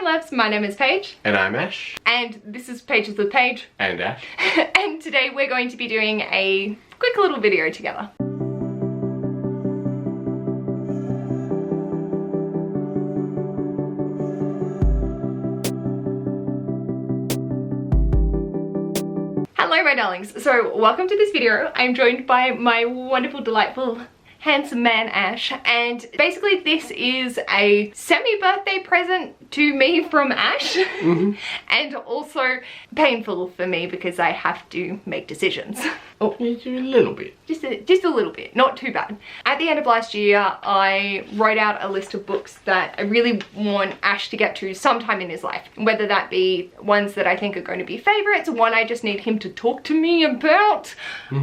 loves, my name is Paige. And I'm Ash. And this is Pages with Paige. And Ash. And today we're going to be doing a quick little video together. Hello my darlings, so welcome to this video. I'm joined by my wonderful, delightful, handsome man Ash, and basically this is a semi-birthday present to me from Ash. And also painful for me because I have to make decisions. Oh, a little bit. Just a little bit, not too bad. At the end of last year, I wrote out a list of books that I really want Ash to get to sometime in his life. Whether that be ones that I think are going to be favorites, one I just need him to talk to me about,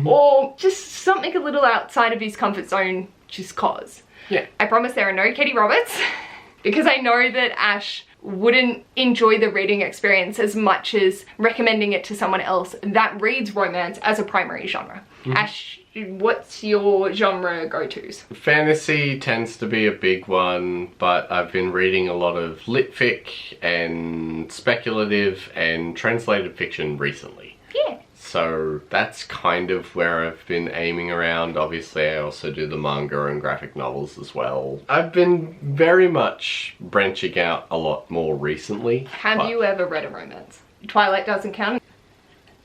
or just something a little outside of his comfort zone, just cause. Yeah. I promise there are no Katie Roberts, because I know that Ash wouldn't enjoy the reading experience as much as recommending it to someone else that reads romance as a primary genre. Ash, what's your genre go-tos? Fantasy tends to be a big one, but I've been reading a lot of lit fic and speculative and translated fiction recently. Yeah. So that's kind of where I've been aiming around. Obviously I also do the manga and graphic novels as well. I've been very much branching out a lot more recently. Have you ever read a romance? Twilight doesn't count?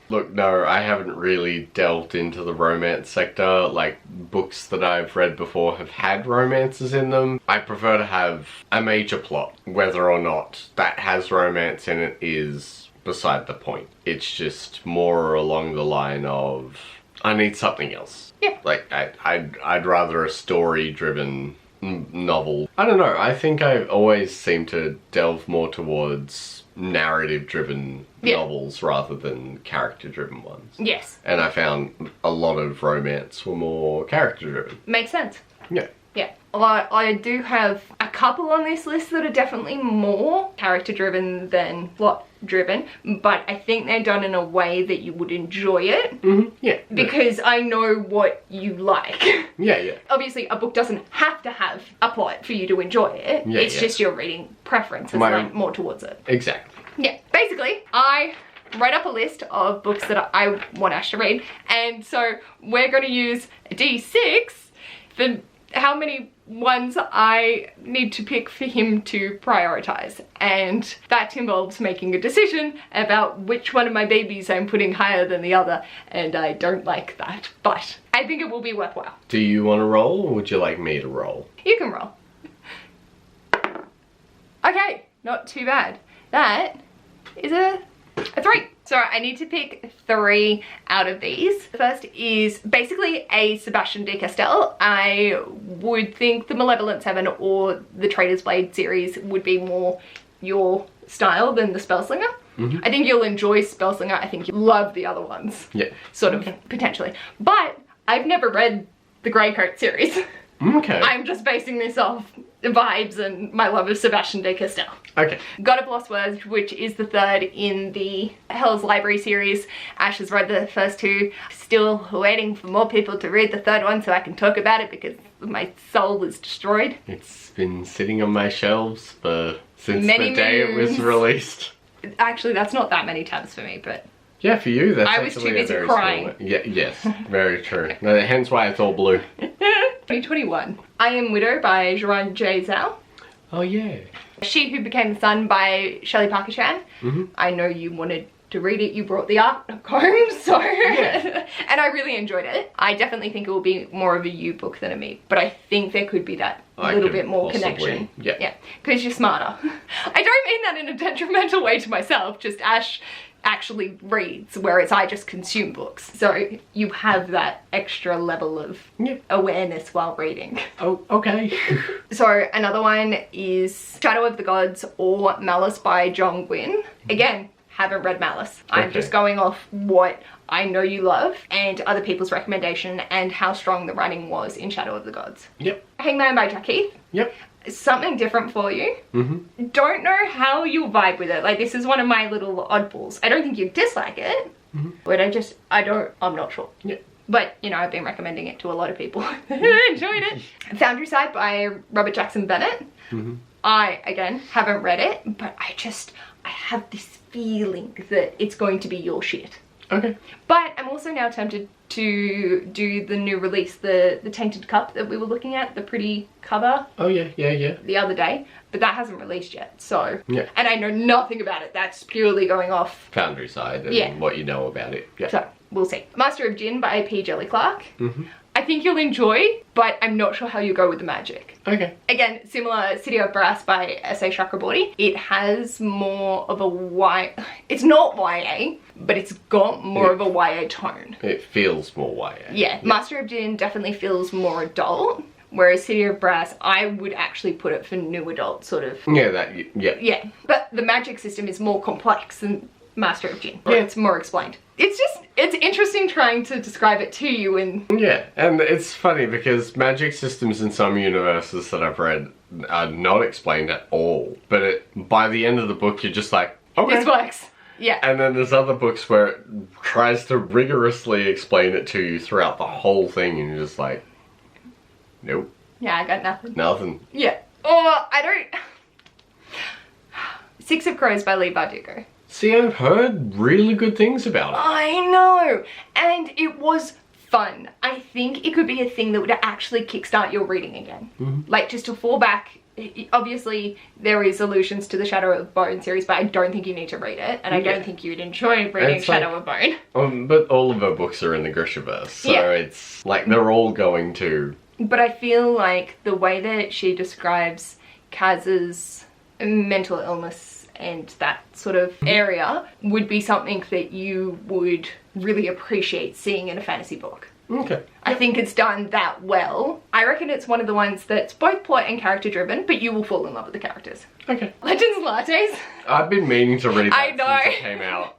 Look, no, I haven't really delved into the romance sector. Like, books that I've read before have had romances in them. I prefer to have a major plot. Whether or not that has romance in it is beside the point. It's just more along the line of, I need something else. Yeah. Like, I'd rather a story-driven novel. I don't know, I think I always seem to delve more towards narrative-driven novels rather than character-driven ones. Yes. And I found a lot of romance were more character-driven. Makes sense. Yeah. Yeah. I do have a couple on this list that are definitely more character-driven than plot-driven, but I think they're done in a way that you would enjoy it. Yeah. Because I know what you like. Yeah. Obviously, a book doesn't have to have a plot for you to enjoy it. Yeah, it's just your reading preference is like more towards it. Exactly. Yeah. Basically, I write up a list of books that I want Ash to read, and so we're going to use a D6 for how many ones I need to pick for him to prioritize, and that involves making a decision about which one of my babies I'm putting higher than the other, and I don't like that, but I think it will be worthwhile. Do you want to roll, or would you like me to roll? You can roll. Okay, not too bad. That is a 3. So I need to pick 3 out of these. The first is basically a Sebastian de Castell. I would think the Malevolent Seven or the Traitor's Blade series would be more your style than the Spellslinger. I think you'll enjoy Spellslinger. I think you'll love the other ones. Yeah. Sort of, potentially. But I've never read the Greycoat series. Okay. I'm just basing this off vibes and my love of Sebastian de Castell. Okay. God of Lost Words, which is the 3rd in the Hell's Library series. Ash has read the first 2. Still waiting for more people to read the 3rd one so I can talk about it because my soul is destroyed. It's been sitting on my shelves since Many the day it was moons. released. Actually, that's not that many tabs for me, but Yeah, for you, that's I was actually too busy a very crying. small one. Yeah, yes, very true. No, hence why it's all blue. 2021. I Am Widow by Joanne J. Zhao. Oh yeah. She Who Became the Sun by Shelley Parker Chan. I know you wanted to read it, you brought the art home, so and I really enjoyed it. I definitely think it will be more of a you book than a me, but I think there could be that little bit more connection. Yeah, because you're smarter. I don't mean that in a detrimental way to myself, just Ash actually reads, whereas I just consume books. So you have that extra level of awareness while reading. Oh, okay. So another one is Shadow of the Gods or Malice by John Gwynne. Again, haven't read Malice. I'm just going off what I know you love and other people's recommendation and how strong the writing was in Shadow of the Gods. Yep. Hangman by Jack Heath. Yep. Something different for you. Don't know how you'll vibe with it. Like, this is one of my little oddballs. I don't think you dislike it, but I'm not sure. Yeah. But, you know, I've been recommending it to a lot of people who enjoyed it. Foundry Side by Robert Jackson Bennett. I, again, haven't read it, but I have this feeling that it's going to be your shit. Okay. But I'm also now tempted to do the new release, the Tainted Cup that we were looking at, the pretty cover. Oh yeah, the other day, but that hasn't released yet, so yeah. And I know nothing about it. That's purely going off Foundry side and what you know about it. Yeah. So we'll see. Master of Djinn by P. Jelly Clark. Mm-hmm. I think you'll enjoy, but I'm not sure how you go with the magic. Okay. Again, similar, City of Brass by S.A. Chakraborty. It has more of a it's not YA, but it's got more of a YA tone. It feels more YA. Yeah. Master of Djinn definitely feels more adult, whereas City of Brass, I would actually put it for new adult, sort of. Yeah, Yeah, but the magic system is more complex than Master of Djinn. Yeah. It's more explained. It's interesting trying to describe it to you and... Yeah, and it's funny because magic systems in some universes that I've read are not explained at all. But by the end of the book, you're just like, okay. This works. Yeah. And then there's other books where it tries to rigorously explain it to you throughout the whole thing and you're just like, nope. Yeah, I got nothing. Nothing. Yeah. Oh, I don't... Six of Crows by Leigh Bardugo. See, I've heard really good things about it. I know, and it was fun. I think it could be a thing that would actually kickstart your reading again. Mm-hmm. Like, just to fall back, obviously there is allusions to the Shadow of Bone series, but I don't think you need to read it, and I don't think you'd enjoy reading Shadow of Bone. But all of her books are in the Grishaverse, so it's like they're all going to... But I feel like the way that she describes Kaz's mental illness and that sort of area would be something that you would really appreciate seeing in a fantasy book. Okay. I think it's done that well. I reckon it's one of the ones that's both plot and character driven, but you will fall in love with the characters. Okay. Legends Lattes. I've been meaning to read that I know. since it came out.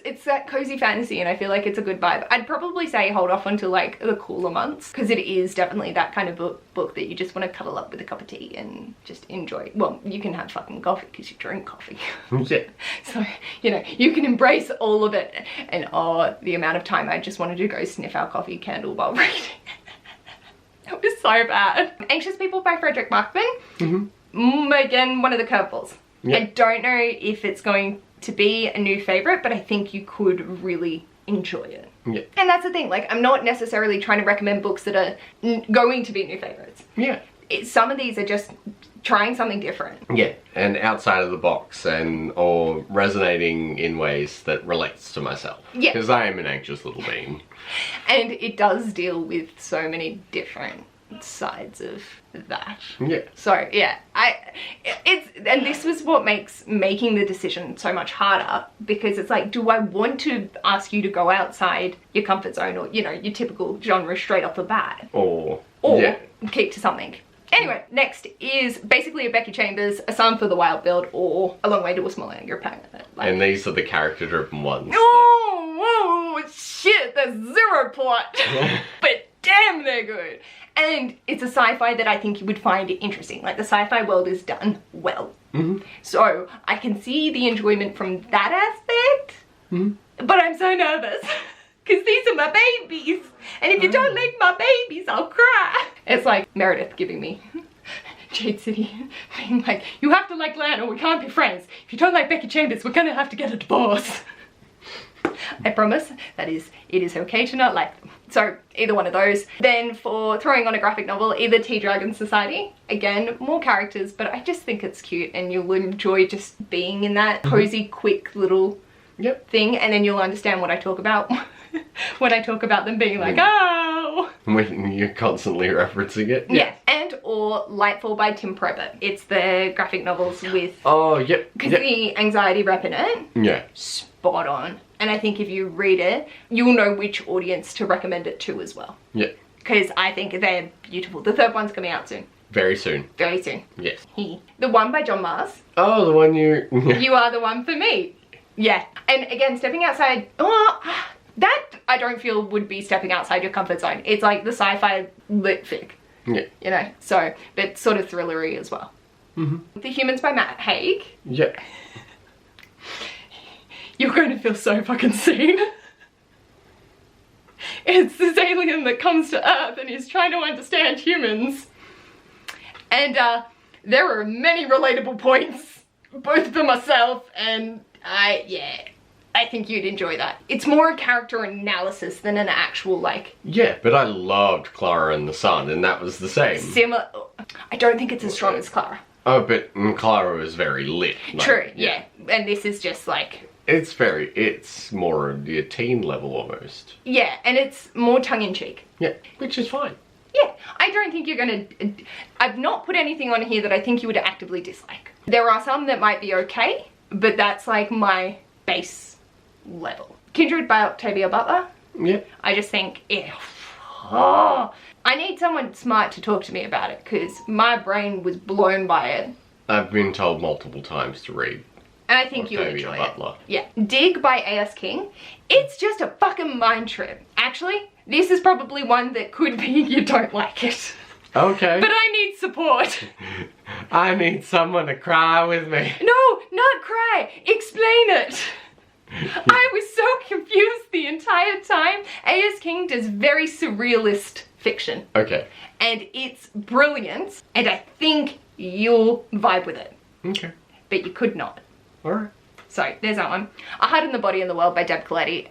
It's that cozy fantasy and I feel like it's a good vibe. I'd probably say hold off until like the cooler months because it is definitely that kind of book that you just want to cuddle up with a cup of tea and just enjoy. Well, you can have fucking coffee because you drink coffee. Yeah. So, you know, you can embrace all of it. And oh, the amount of time I just wanted to go sniff our coffee candle while reading. That was so bad. Anxious People by Frederick Markman. Mm-hmm. Again, one of the curveballs. Yeah. I don't know if it's going to be a new favorite, but I think you could really enjoy it. Yeah. And that's the thing, like, I'm not necessarily trying to recommend books that are going to be new favorites. Yeah. Some of these are just trying something different. Yeah, and outside of the box or resonating in ways that relates to myself. Yeah. Because I am an anxious little being. And it does deal with so many different sides of that. Yeah. So yeah, and this was what makes making the decision so much harder, because it's like, do I want to ask you to go outside your comfort zone or, you know, your typical genre straight off the bat, or keep to something. Anyway, next is basically a Becky Chambers, A Psalm for the Wild Build, or A Long Way to a Small Angry Planet. Like, and these are the character-driven ones. Oh, whoa, shit, there's zero plot. But damn, they're good. And it's a sci-fi that I think you would find interesting. Like, the sci-fi world is done well. Mm-hmm. So I can see the enjoyment from that aspect. Mm-hmm. But I'm so nervous. Because these are my babies. And if you don't like my babies, I'll cry. It's like Meredith giving me Jade City being like, you have to like Lan or we can't be friends. If you don't like Becky Chambers, we're gonna have to get a divorce. I promise that it is okay to not like them. So either one of those. Then for throwing on a graphic novel, either Tea Dragon Society. Again, more characters, but I just think it's cute and you'll enjoy just being in that cozy, quick little thing, and then you'll understand what I talk about when I talk about them being like, oh! When you're constantly referencing it. Yeah. And or Lightfall by Tim Probert. It's the graphic novels with... Oh, yep. Because the anxiety rep in it. Yeah. Spot on. And I think if you read it, you'll know which audience to recommend it to as well. Yeah. Because I think they're beautiful. The third one's coming out soon. Very soon. Very soon. Yes. The One by John Mars. Oh, the one you... You Are the One for Me. Yeah. And again, stepping outside... Oh, that I don't feel would be stepping outside your comfort zone. It's like the sci-fi lit fic. Yeah. You know, so, but sort of thrillery as well. Mm-hmm. The Humans by Matt Haig. Yeah. You're going to feel so fucking seen. It's this alien that comes to Earth and he's trying to understand humans. And there are many relatable points, both for myself and I think you'd enjoy that. It's more a character analysis than an actual, like... Yeah, but I loved Clara and the Sun, and that was the same. Similar... I don't think it's as strong as Clara. Oh, but Clara was very lit. Like, true, yeah. And this is just, like... It's more your teen level, almost. Yeah, and it's more tongue-in-cheek. Yeah, which is fine. Yeah, I don't think you're gonna... I've not put anything on here that I think you would actively dislike. There are some that might be okay, but that's, like, my base level. Kindred by Octavia Butler. Yeah. I just think, I need someone smart to talk to me about it because my brain was blown by it. I've been told multiple times to read. And I think you would enjoy Butler. it. Yeah. Dig by A.S. King. It's just a fucking mind trip. Actually, this is probably one that could be you don't like it. Okay. But I need support. I need someone to cry with me. No, not cry. Explain it. I was so confused the entire time. A.S. King does very surrealist fiction. Okay. And it's brilliant, and I think you'll vibe with it. Okay. But you could not. Alright. So, there's that one. A Heart in the Body and the World by Deb Coletti.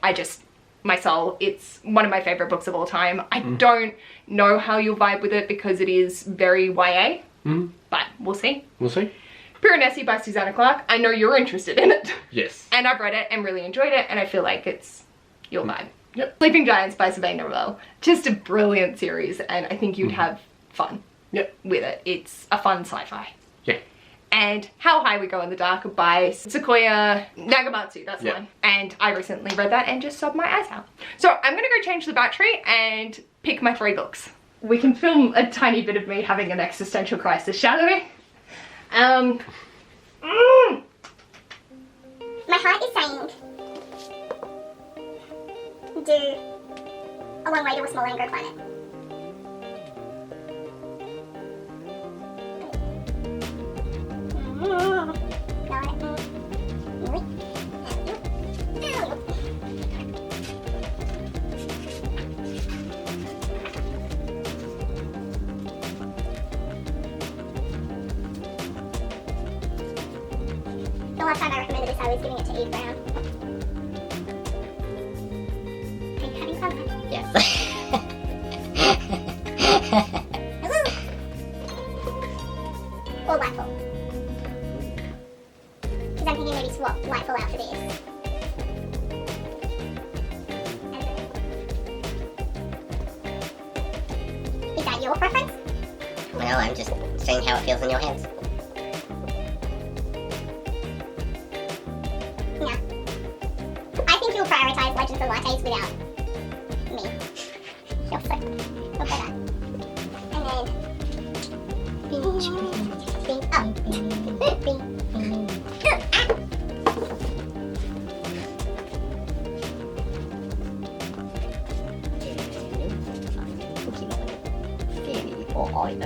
My soul, it's one of my favourite books of all time. I don't know how you'll vibe with it because it is very YA. But we'll see. We'll see. Piranesi by Susanna Clarke. I know you're interested in it. Yes. And I've read it and really enjoyed it, and I feel like it's your vibe. Yep. Sleeping Giants by Sabine Noel. Just a brilliant series, and I think you'd have fun with it. It's a fun sci-fi. Yeah. And How High We Go in the Dark by Sequoia Nagamatsu, that's the one. And I recently read that and just sobbed my eyes out. So I'm gonna go change the battery and pick my 3 books. We can film a tiny bit of me having an existential crisis, shall we? My heart is saying, do a long way to a small Angro planet. The last time I recommended this, I was giving it to Eve Brown. Are you having fun? Yes. Or Lightfall. Because I'm thinking maybe swap Lightfall out for this. Is that your preference? Well, I'm just seeing how it feels in your hands. No. I think you'll prioritise Legends of Lattes without me. You'll say. You'll say that. And then... I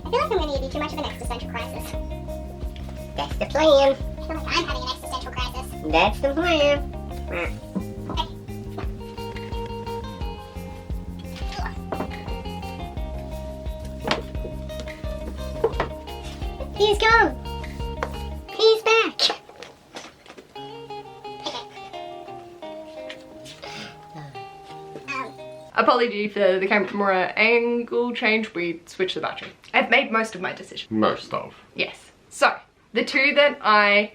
feel like I'm going to give you too much of an existential crisis. That's the plan. I feel like I'm having an existential crisis. That's the plan. Okay. He's gone. He's back. Apology for the camera angle change, we switched the battery. I've made most of my decision. Most of. Yes. So, the 2 that I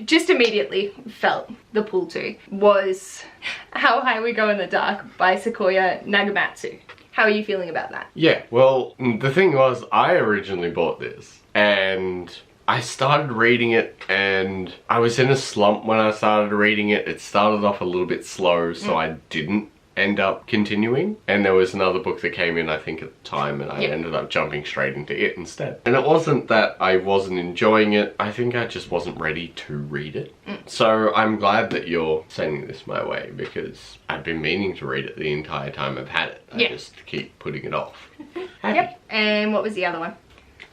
just immediately felt the pull to was How High We Go in the Dark by Sequoia Nagamatsu. How are you feeling about that? Yeah, well, the thing was, I originally bought this, and I started reading it, and I was in a slump when I started reading it. It started off a little bit slow, so I didn't end up continuing. And there was another book that came in, I think, at the time, and I ended up jumping straight into it instead. And it wasn't that I wasn't enjoying it, I think I just wasn't ready to read it. So I'm glad that you're sending this my way, because I've been meaning to read it the entire time I've had it. I just keep putting it off. Happy. Yep. And what was the other one?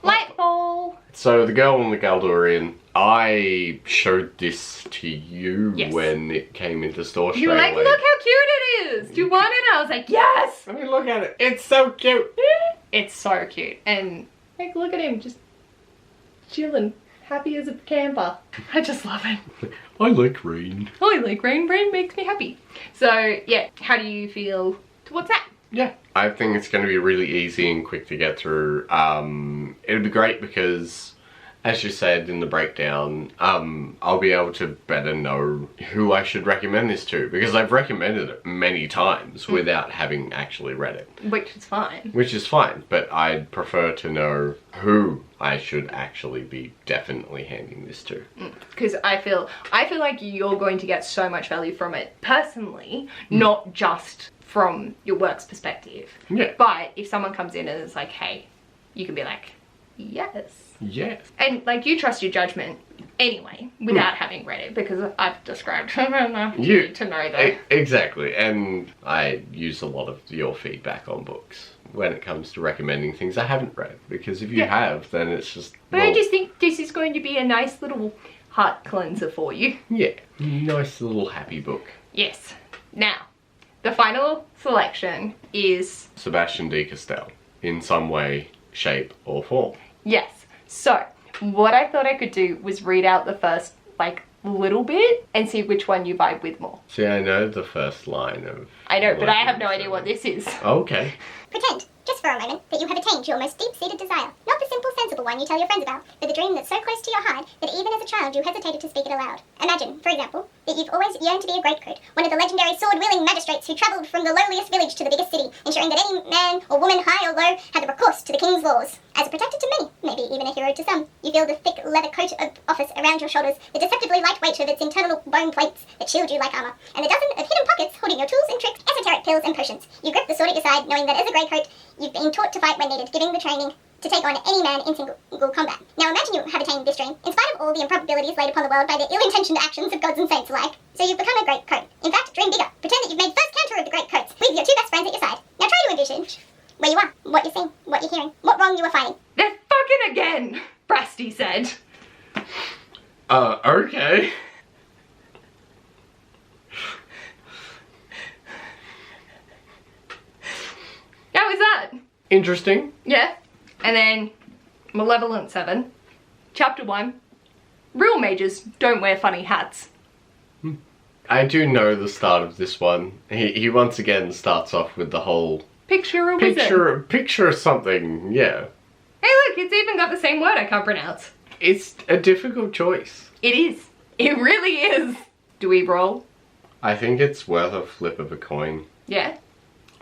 Lightfall. So The Girl on the Galdorian, I showed this to you Yes. when it came into store straight You were like, away. look how cute it is. Do you want it? I was like, yes. I mean, look at it. It's so cute. It's so cute. And like, look at him just chilling, happy as a camper. I just love it. I like rain. I like rain. Rain makes me happy. So yeah, how do you feel towards that? Yeah. I think it's going to be really easy and quick to get through. It'll be great because, as you said in the breakdown, I'll be able to better know who I should recommend this to, because I've recommended it many times without having actually read it. Which is fine. Which is fine, but I'd prefer to know who I should actually be definitely handing this to. Because I feel like you're going to get so much value from it personally, not just from your work's perspective. Yeah. But if someone comes in and is like, hey, you can be like, yes. Yes. And like, you trust your judgment anyway without having read it, because I've described you need to know that. Exactly, and I use a lot of your feedback on books when it comes to recommending things I haven't read, because if you have, then it's just... But I just think this is going to be a nice little heart cleanser for you. Yeah, nice little happy book. Yes. Now, the final selection is... Sebastian de Castell, in some way, shape or form. Yes. So, what I thought I could do was read out the first, like, little bit and see which one you vibe with more. See, I know the first line of... I know, but I have no idea what this is. Okay. Pretend, just for a moment, that you have attained your most deep-seated desire. Not the simple, sensible one you tell your friends about, but the dream that's so close to your heart that even as a child you hesitated to speak it aloud. Imagine, for example, that you've always yearned to be a greatcoat, one of the legendary sword-wielding magistrates who travelled from the lowliest village to the biggest city, ensuring that any man or woman, high or low, had the recourse to the king's laws. As a protector to many, maybe even a hero to some, you feel the thick leather coat of office around your shoulders, the deceptively light weight of its internal bone plates that shield you like armour, and the dozen of hidden pockets holding your tools and tricks, esoteric pills and potions. You grip the sword at your side, knowing that as a greycoat, you've been taught to fight when needed, giving the training to take on any man in single combat. Now imagine you have attained this dream, in spite of all the improbabilities laid upon the world by the ill-intentioned actions of gods and saints alike. So you've become a great coat. In fact, dream bigger. Pretend that you've made first canter of the great coats, with your two best friends at your side. Now try to envision where you are, what you're seeing, what you're hearing, what wrong you are fighting. They're fucking again, Brasty said. Okay. How is that? Interesting. Yeah. And then, Malevolent 7, Chapter 1, Real mages don't wear funny hats. I do know the start of this one. He once again starts off with the whole... Picture a wizard. Picture something, yeah. Hey look, it's even got the same word I can't pronounce. It's a difficult choice. It is. It really is. Do we roll? I think it's worth a flip of a coin. Yeah.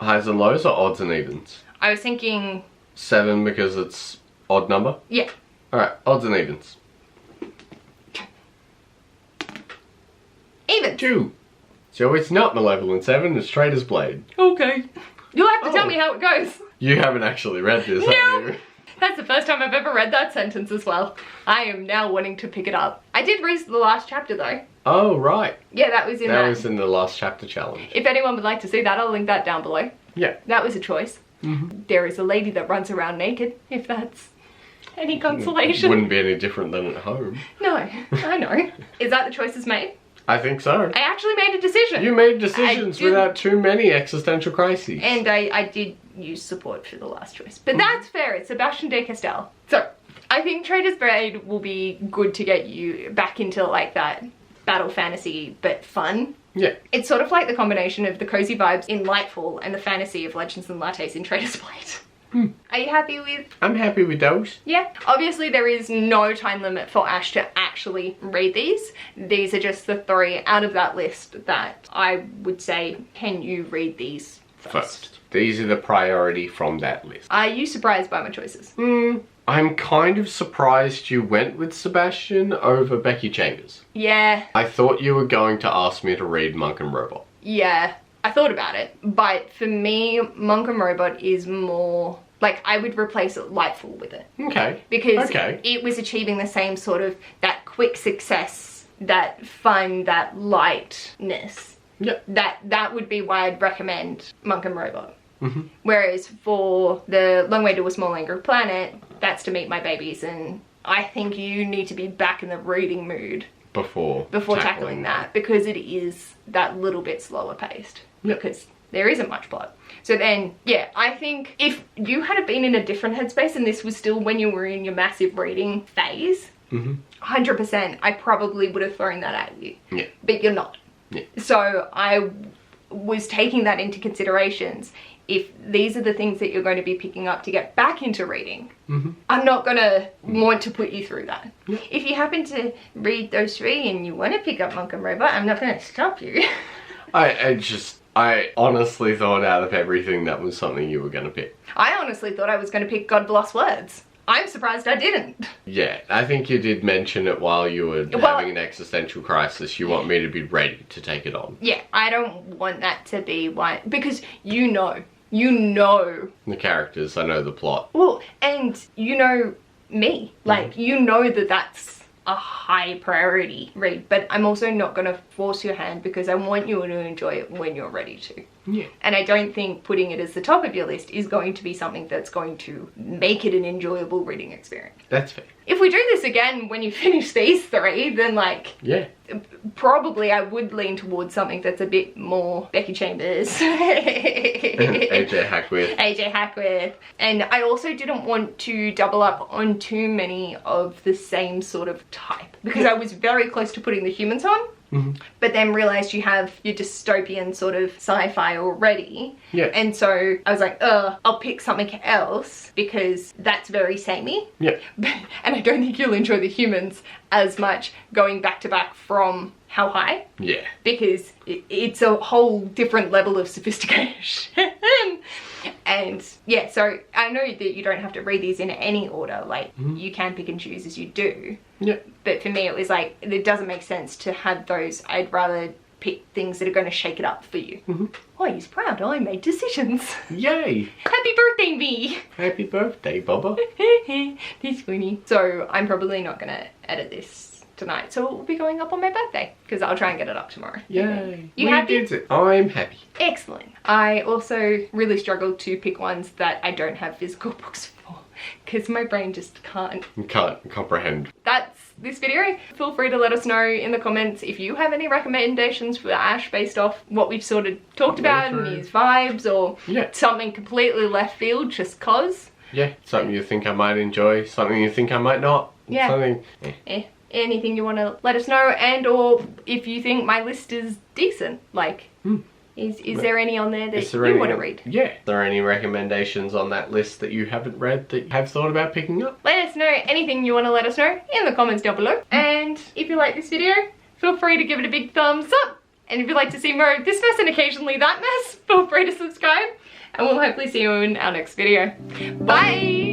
Highs and lows or odds and evens? I was thinking... 7 because it's odd number? Yeah. Alright, odds and evens. Even. 2. So it's not Malevolent 7, it's Traitor's Blade. Okay. You'll have to tell me how it goes. You haven't actually read this, have No. you? That's the first time I've ever read that sentence as well. I am now wanting to pick it up. I did read the last chapter though. Oh, right. Yeah, that was in That was in the last chapter challenge. If anyone would like to see that, I'll link that down below. Yeah. That was a choice. There is a lady that runs around naked, if that's any consolation. Wouldn't be any different than at home. No, I know. Is that the choices made? I think so. I actually made a decision. You made decisions I did. without too many existential crises. And I did use support for the last choice. But that's fair, it's Sebastian de Castell. So, I think Traitor's Blade will be good to get you back into like that battle fantasy, but fun. Yeah. It's sort of like the combination of the cozy vibes in Lightfall and the fantasy of Legends and Lattes in Traitor's Blade. Are you happy with? I'm happy with those. Yeah. Obviously there is no time limit for Ash to actually read these. These are just the 3 out of that list that I would say, can you read these first? These are the priority from that list. Are you surprised by my choices? I'm kind of surprised you went with Sebastian over Becky Chambers. Yeah. I thought you were going to ask me to read Monk and Robot. Yeah. I thought about it. But for me, Monk and Robot is more... Like, I would replace Lightfall with it. Okay. Because it was achieving the same sort of, that quick success, that fun, that lightness. Yep. That would be why I'd recommend Monk and Robot. Whereas for the Long Way to a Small Angry Planet, that's to meet my babies, and I think you need to be back in the reading mood before tackling that, because it is that little bit slower paced. Yep. Because there isn't much plot. So then, yeah, I think if you had been in a different headspace and this was still when you were in your massive reading phase, 100%, I probably would have thrown that at you. Yeah. But you're not. Yeah. So I was taking that into considerations. If these are the things that you're going to be picking up to get back into reading, I'm not going to want to put you through that. Yeah. If you happen to read those 3 and you want to pick up Monk and Robot, I'm not going to stop you. I honestly thought out of everything that was something you were going to pick. I honestly thought I was going to pick God Bless Words. I'm surprised I didn't. Yeah, I think you did mention it while you were having an existential crisis. You want me to be ready to take it on. Yeah, I don't want that to be why, because you know the characters, I know the plot. Well, and you know me, like you know that that's a high priority read, but I'm also not going to force your hand because I want you to enjoy it when you're ready to. Yeah. And I don't think putting it as the top of your list is going to be something that's going to make it an enjoyable reading experience. That's fair. If we do this again when you finish these 3, then like, yeah, probably I would lean towards something that's a bit more Becky Chambers. AJ Hackworth. And I also didn't want to double up on too many of the same sort of type, because I was very close to putting the humans on. But then realized you have your dystopian sort of sci-fi already. Yeah. And so I was like, I'll pick something else because that's very samey. Yeah. And I don't think you'll enjoy the humans as much going back to back from How High. Yeah. Because it's a whole different level of sophistication. And yeah, so I know that you don't have to read these in any order. Like, you can pick and choose as you do. Yeah. But for me, it was like, it doesn't make sense to have those. I'd rather pick things that are going to shake it up for you. Oh, he's proud. I made decisions. Yay. Happy birthday, me. Happy birthday, Bubba. He's funny. So I'm probably not going to edit this tonight, so it will be going up on my birthday because I'll try and get it up tomorrow. Yay. You happy? I'm happy. Excellent. I also really struggled to pick ones that I don't have physical books for because my brain just can't comprehend. That's this video. Feel free to let us know in the comments if you have any recommendations for Ash based off what we've sort of talked about and his vibes, or something completely left field just cause. Yeah, something you think I might enjoy, something you think I might not. Yeah. Something. Anything you want to let us know, and or if you think my list is decent, like is there any on there that you want to read? Yeah. Are there any recommendations on that list that you haven't read that you have thought about picking up? Let us know anything you want to let us know in the comments down below. And if you like this video, feel free to give it a big thumbs up. And if you'd like to see more of this mess and occasionally that mess, feel free to subscribe. And we'll hopefully see you in our next video. Bye!